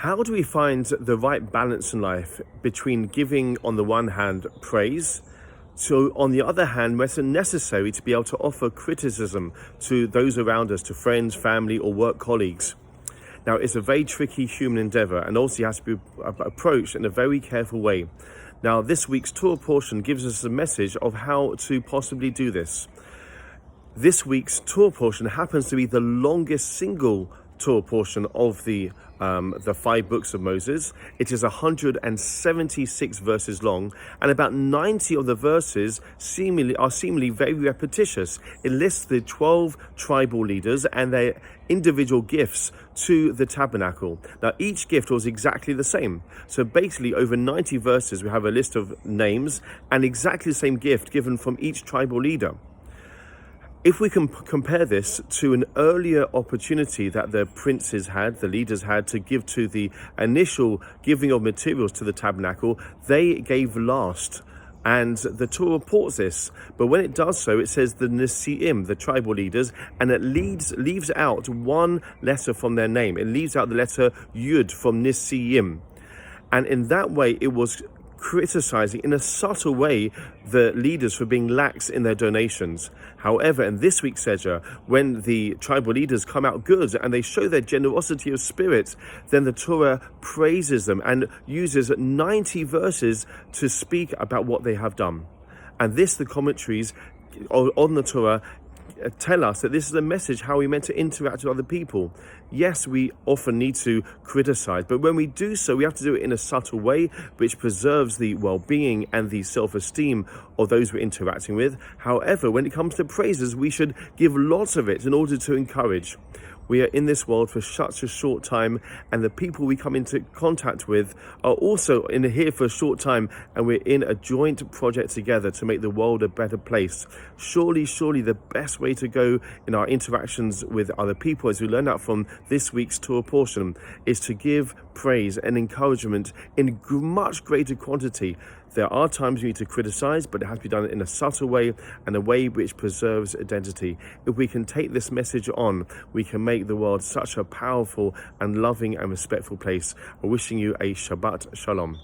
How do we find the right balance in life between giving, on the one hand, praise, so on the other hand, when it's necessary to be able to offer criticism to those around us, to friends, family, or work colleagues? Now, it's a very tricky human endeavor and also has to be approached in a very careful way. Now, this week's Torah portion gives us a message of how to possibly do this. This week's Torah portion happens to be the longest single Torah portion of the 5 books of Moses. It is 176 verses long, and about 90 of the verses are seemingly very repetitious. It lists the 12 tribal leaders and their individual gifts to the tabernacle. Now, each gift was exactly the same. So basically, over 90 verses, we have a list of names and exactly the same gift given from each tribal leader. If we can compare this to an earlier opportunity that the princes had, the leaders had, to give to the initial giving of materials to the tabernacle, they gave last. And the Torah reports this. But when it does so, it says the Nesi'im, the tribal leaders, and it leaves out one letter from their name. It leaves out the letter Yud from Nesi'im. And in that way, it was criticizing in a subtle way the leaders for being lax in their donations. However, in this week's Sedra, when the tribal leaders come out good and they show their generosity of spirit, then the Torah praises them and uses 90 verses to speak about what they have done. And this, the commentaries on the Torah, tell us that this is a message how we're meant to interact with other people. Yes, we often need to criticize, but when we do so, we have to do it in a subtle way which preserves the well-being and the self-esteem of those we're interacting with. However, when it comes to praises, we should give lots of it in order to encourage. We are in this world for such a short time, and the people we come into contact with are also here for a short time, and we're in a joint project together to make the world a better place. Surely the best way to go in our interactions with other people, as we learn out from this week's Torah portion, is to give praise and encouragement in much greater quantity. There are times we need to criticize, but it has to be done in a subtle way and a way which preserves identity. If we can take this message on, we can make the world such a powerful and loving and respectful place. I'm wishing you a Shabbat Shalom.